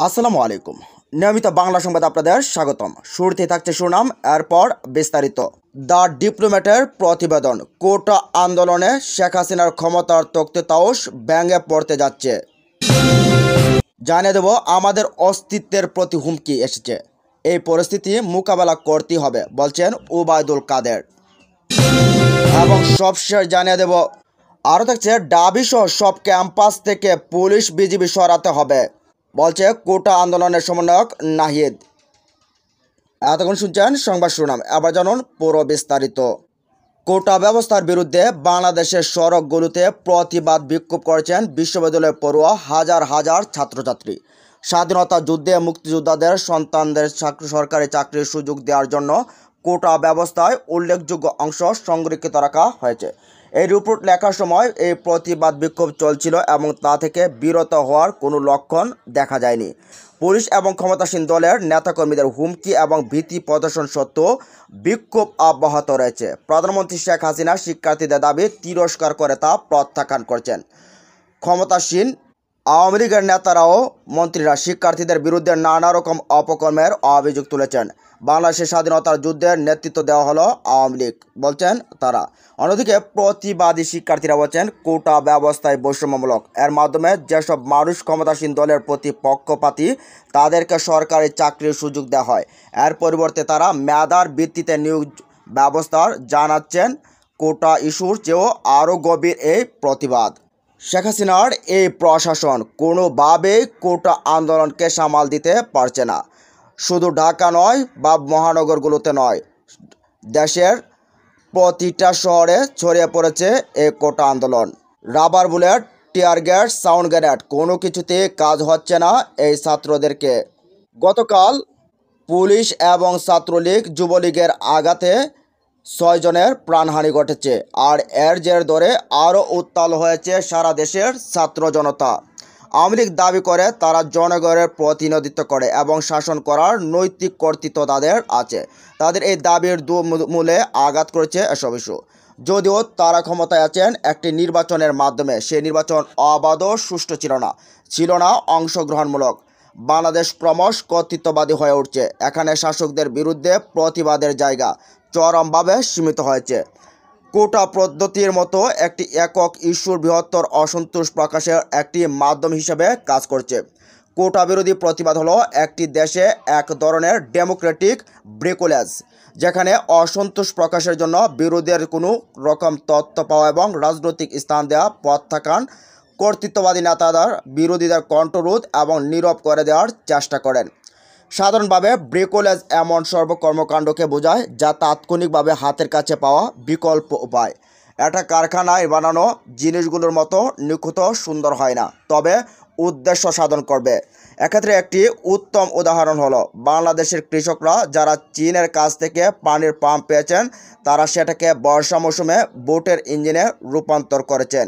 আসসালামু আলাইকুম। নিয়মিত বাংলা সংবাদ আপনাদের স্বাগতম। শুরুতে থাকছে সুনাম, এরপর বিস্তারিত। দ্য ডিপ্লোম্যাটের প্রতিবেদন, কোটা আন্দোলনে শেখ হাসিনার ক্ষমতার তক্ততাউস ভেঙে পড়তে যাচ্ছে। জানিয়ে দেব, আমাদের অস্তিত্বের প্রতি হুমকি এসেছে, এই পরিস্থিতি মোকাবেলা করতেই হবে, বলছেন ওবায়দুল কাদের। এবং সবশেষ জানিয়ে দেব, আরও থাকছে ডাবি সহ সব ক্যাম্পাস থেকে পুলিশ বিজিবি সরাতে হবে, বলছে কোটা আন্দোলনের সমন্বয়ক নাহিদ। এতক্ষণ শুনছেন সংবাদ শিরোনাম, এবার জানুন পুরো বিস্তারিত। কোটা ব্যবস্থার বিরুদ্ধে বাংলাদেশের সড়কগুলোতে প্রতিবাদ বিক্ষোভ করেছেন বিশ্ববিদ্যালয়ের পড়ুয়া হাজার হাজার ছাত্রছাত্রী। স্বাধীনতা যুদ্ধে মুক্তিযোদ্ধাদের সন্তানদের সরকারি চাকরির সুযোগ দেওয়ার জন্য কোটা ব্যবস্থায় উল্লেখযোগ্য অংশ সংরক্ষিত রাখা হয়েছে। এই রিপোর্ট লেখার সময় এই প্রতিবাদ বিক্ষোভ চলছিল এবং তা থেকে বিরত হওয়ার কোনো লক্ষণ দেখা যায়নি। পুলিশ এবং ক্ষমতাসীন দলের নেতাকর্মীদের হুমকি এবং ভীতি প্রদর্শন সত্ত্বেও বিক্ষোভ অব্যাহত রয়েছে। প্রধানমন্ত্রী শেখ হাসিনা শিক্ষার্থীদের দাবি তিরস্কার করে তা প্রত্যাখ্যান করছেন। ক্ষমতাসীন আওয়ামী লীগের নেতারা ও মন্ত্রীরা শিক্ষার্থীদের বিরুদ্ধে নানা রকম অপকর্মের অভিযোগ তুলেছেন। বাংলাদেশের স্বাধীনতার যুদ্ধের নেতৃত্ব দেওয়া হলো আওয়ামী লীগ, বলছেন তারা। অন্যদিকে প্রতিবাদী শিক্ষার্থীরা বলছেন কোটা ব্যবস্থায় বৈষম্যমূলক। এর মাধ্যমে যেসব মানুষ ক্ষমতাসীন দলের প্রতি পক্ষপাতী তাদেরকে সরকারি চাকরির সুযোগ দেওয়া হয়। এর পরিবর্তে তারা মেধার ভিত্তিতে নিয়োগ ব্যবস্থার জানাচ্ছেন। কোটা ইস্যুর চেয়েও আরও গভীর এই প্রতিবাদ। শেখ হাসিনার এই প্রশাসন কোনোভাবেই কোটা আন্দোলনকে সামাল দিতে পারছে না। শুধু ঢাকা নয় বা মহানগরগুলোতে নয়, দেশের প্রতিটা শহরে ছড়িয়ে পড়েছে এই কোটা আন্দোলন। Rubber bullet, tear gas, sound grenade, কোনো কিছুতে কাজ হচ্ছে না এই ছাত্রদেরকে। গতকাল পুলিশ এবং ছাত্রলীগ যুবলীগের আঘাতে 6 জনের প্রাণহানি ঘটেছে, আর এর জের ধরে আরও উত্তাল হয়েছে সারা দেশের ছাত্র জনতা। আওয়ামী লীগ দাবি করে তারা জনগণের প্রতিনিধিত্ব করে এবং শাসন করার নৈতিক কর্তৃত্ব তাদের আছে। তাদের এই দাবির মূলে আঘাত করেছে এসব ইস্যু। যদিও তারা ক্ষমতায় আছেন একটি নির্বাচনের মাধ্যমে, সেই নির্বাচন অবাধ ও সুষ্ঠু ছিল না অংশগ্রহণমূলক। বাংলাদেশ ক্রমশ কর্তৃত্ববাদী হয়ে উঠছে। এখানে শাসকদের বিরুদ্ধে প্রতিবাদের জায়গা চরমভাবে সীমিত হয়েছে। কোটা পদ্ধতির মতো একটি একক ইস্যুর বৃহত্তর অসন্তোষ প্রকাশের একটি মাধ্যম হিসেবে কাজ করছে। কোটা বিরোধী প্রতিবাদ হলো একটি দেশে এক ধরনের ডেমোক্রেটিক ব্রেকলেজ, যেখানে অসন্তোষ প্রকাশের জন্য বিরোধীদের কোনো রকম তথ্য পাওয়া এবং রাজনৈতিক স্থান দেওয়া প্রত্যাখ্যান। কর্তৃত্ববাদী নেতাদের বিরোধীদের কণ্ঠরোধ এবং নীরব করে দেওয়ার চেষ্টা করেন। সাধারণভাবে ব্রেকলেজ এমন সর্বকর্মকাণ্ডকে বোঝায় যা তাৎক্ষণিকভাবে হাতের কাছে পাওয়া বিকল্প উপায়। এটা কারখানায় বানানো জিনিসগুলোর মতো নিখুঁত সুন্দর হয় না, তবে উদ্দেশ্য সাধন করবে। এক্ষেত্রে একটি উত্তম উদাহরণ হলো বাংলাদেশের কৃষকরা যারা চীনের কাছ থেকে পানির পাম্প পেয়েছেন, তারা সেটাকে বর্ষা মৌসুমে বোটের ইঞ্জিনে রূপান্তর করেছেন।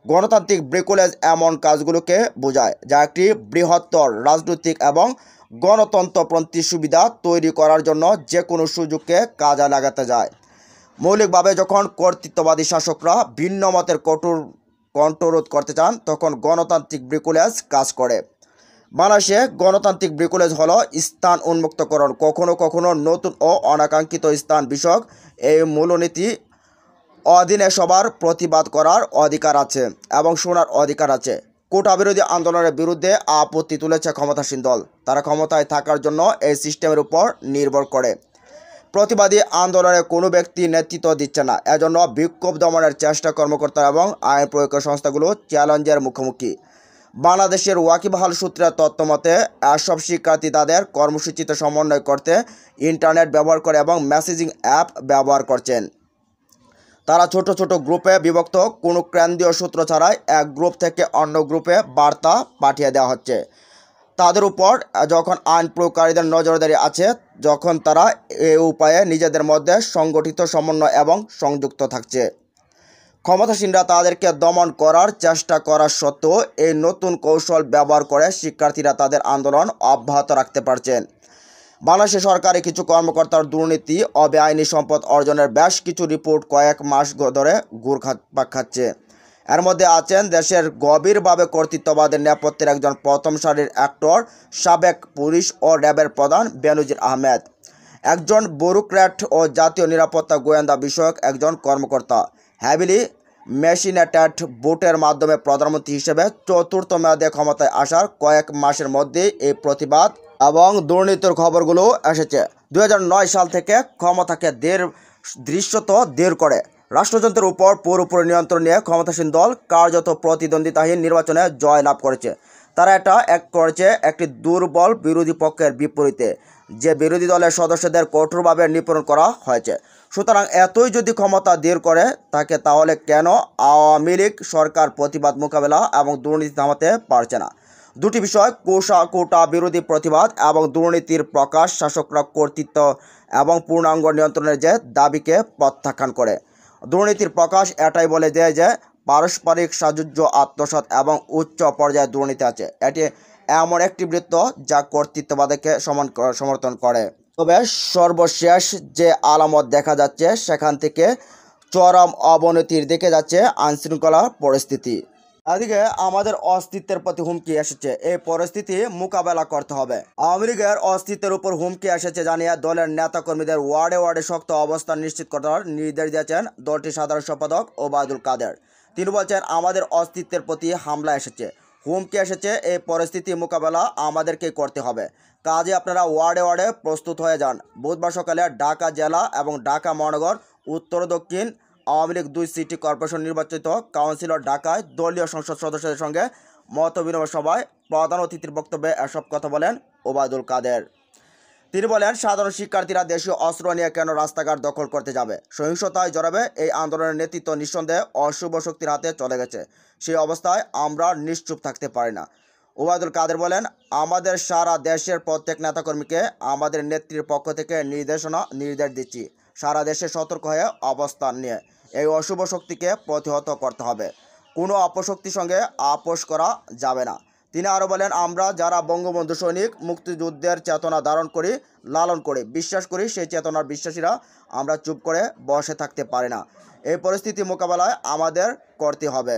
গণতান্ত্রিক ব্রেকলেজ এমন কাজগুলোকে বোঝায় যা একটি বৃহত্তর রাজনৈতিক এবং গণতন্ত্রপন্থী সুবিধা তৈরি করার জন্য যে কোনো সুযোগকে কাজে লাগাতে যায়। মৌলিকভাবে যখন কর্তৃত্ববাদী শাসকরা ভিন্ন মতের কণ্ঠরোধ করতে চান, তখন গণতান্ত্রিক ব্রেকলেজ কাজ করে। বাংলাদেশে গণতান্ত্রিক ব্রেকলেজ হলো স্থান উন্মুক্তকরণ। কখনো কখনো নতুন ও অনাকাঙ্ক্ষিত স্থান বিষয়ক এই মূলনীতি অধীনে সবার প্রতিবাদ করার অধিকার আছে এবং শোনার অধিকার আছে। কোটা বিরোধী আন্দোলনের বিরুদ্ধে আপত্তি তুলেছে ক্ষমতাসীন দল। তারা ক্ষমতায় থাকার জন্য এই সিস্টেমের উপর নির্ভর করে। প্রতিবাদী আন্দোলনে কোনো ব্যক্তি নেতৃত্ব দিচ্ছে না, এজন্য বিক্ষোভ দমনের চেষ্টা কর্মকর্তা এবং আইন প্রয়োগের সংস্থাগুলো চ্যালেঞ্জের মুখোমুখি। বাংলাদেশের ওয়াকিবহাল সূত্রের তথ্য মতে, এসব শিক্ষার্থী তাদের কর্মসূচিতে সমন্বয় করতে ইন্টারনেট ব্যবহার করে এবং মেসেজিং অ্যাপ ব্যবহার করছেন। তারা ছোট ছোট গ্রুপে বিভক্ত, কোনো কেন্দ্রীয় সূত্র ছাড়াই এক গ্রুপ থেকে অন্য গ্রুপে বার্তা পাঠিয়ে দেওয়া হচ্ছে। তাদের উপর যখন আইন প্রয়োগকারীদের নজরদারি আছে, যখন তারা এই উপায়ে নিজেদের মধ্যে সংগঠিত, সমন্বয় এবং সংযুক্ত থাকছে। ক্ষমতাসীনরা তাদেরকে দমন করার চেষ্টা করা সত্ত্বেও এই নতুন কৌশল ব্যবহার করে শিক্ষার্থীরা তাদের আন্দোলন অব্যাহত রাখতে পারছেন। বাংলাদেশের সরকারি কিছু কর্মকর্তার দুর্নীতি ও বেআইনি সম্পদ অর্জনের বেশ কিছু রিপোর্ট কয়েক মাস ধরে ঘুরপাক খাচ্ছে। এর মধ্যে আছেন দেশের গভীরভাবে কর্তৃত্ববাদের নেপথ্যের একজন প্রথম সারির অ্যাক্টর, সাবেক পুলিশ ও র্যাবের প্রধান বেনজির আহমেদ, একজন ব্যুরোক্র্যাট ও জাতীয় নিরাপত্তা গোয়েন্দা বিষয়ক একজন কর্মকর্তা। হ্যাভিলি মেশিনেটেড ভোটের মাধ্যমে প্রধানমন্ত্রী হিসেবে চতুর্থ মেয়াদে ক্ষমতায় আসার কয়েক মাসের মধ্যেই এই প্রতিবাদ এবং দুর্নীতির খবরগুলো এসেছে। 2009 সাল থেকে ক্ষমতাকে দৃশ্যত করে রাষ্ট্রযন্ত্রের উপর পুরোপুরি নিয়ন্ত্রণ নিয়ে ক্ষমতাসীন দল কার্যত প্রতিদ্বন্দ্বিতাহীন নির্বাচনে জয় লাভ করেছে। তারা এটা করেছে একটি দুর্বল বিরোধী পক্ষের বিপরীতে, যে বিরোধী দলের সদস্যদের কঠোরভাবে নিপীড়ন করা হয়েছে। সুতরাং এতই যদি ক্ষমতা করে থাকে, তাহলে কেন আওয়ামী লীগ সরকার প্রতিবাদ মোকাবেলা এবং দুর্নীতি থামাতে পারছে না? দুটি বিষয়, কোটা বিরোধী প্রতিবাদ এবং দুর্নীতির প্রকাশ, শাসকরা কর্তৃত্ব এবং পূর্ণাঙ্গ নিয়ন্ত্রণের যে দাবিকে প্রত্যাখ্যান করে। দুর্নীতির প্রকাশ এটাই বলে দেয় যে পারস্পরিক সাযুজ্য, আত্মসাৎ এবং উচ্চ পর্যায়ে দুর্নীতি আছে। এটি এমন একটি বৃত্ত যা কর্তৃত্ববাদকে সমর্থন করে। তবে সর্বশেষ যে আলামত দেখা যাচ্ছে, সেখান থেকে চরম অবনতির দিকে যাচ্ছে আইনশৃঙ্খলা পরিস্থিতি। এদিকে আমাদের অস্তিত্বের প্রতি হুমকি এসেছে, এই পরিস্থিতি মোকাবেলা করতে হবে। আওয়ামী লীগের অস্তিত্বের উপর হুমকি এসেছে জানিয়ে দলের নেতাকর্মীদের ওয়ার্ডে ওয়ার্ডে শক্ত অবস্থান নিশ্চিত করার নির্দেশ দিয়েছেন দলটির সাধারণ সম্পাদক ওবায়দুল কাদের। তিনি বলছেন, আমাদের অস্তিত্বের প্রতি হামলা এসেছে, হুমকি এসেছে, এই পরিস্থিতি মোকাবেলা আমাদেরকেই করতে হবে। কাজে আপনারা ওয়ার্ডে ওয়ার্ডে প্রস্তুত হয়ে যান। বুধবার সকালে ঢাকা জেলা এবং ঢাকা মহানগর উত্তর দক্ষিণ আওয়ামী লীগ 2 সিটি কর্পোরেশন নির্বাচিত কাউন্সিলর ঢাকায় দলীয় সংসদ সদস্যদের সঙ্গে মত বিনিময় সভায় প্রধান অতিথির বক্তব্যে এসব কথা বলেন ওবায়দুল কাদের। তিনি বলেন, সাধারণ শিক্ষার্থীরা দেশীয় অস্ত্র নিয়ে কেন রাস্তাঘাট দখল করতে যাবে? সহিংসতায় জড়াবে? এই আন্দোলনের নেতৃত্ব নিঃসন্দেহে অশুভ শক্তির হাতে চলে গেছে। সেই অবস্থায় আমরা নিশ্চুপ থাকতে পারি না। ওবায়দুল কাদের বলেন, আমাদের সারা দেশের প্রত্যেক নেতাকর্মীকে আমাদের নেত্রীর পক্ষ থেকে নির্দেশ দিচ্ছি, সারা দেশে সতর্ক হয়ে অবস্থান নিয়ে এই অশুভ শক্তিকে প্রতিহত করতে হবে। কোনো অপশক্তির সঙ্গে আপোষ করা যাবে না। তিনি আরও বলেন, আমরা যারা বঙ্গবন্ধু সৈনিক মুক্তিযুদ্ধের চেতনা ধারণ করি, লালন করি, বিশ্বাস করি, সেই চেতনার বিশ্বাসীরা আমরা চুপ করে বসে থাকতে পারি না। এই পরিস্থিতি মোকাবেলায় আমাদের করতে হবে।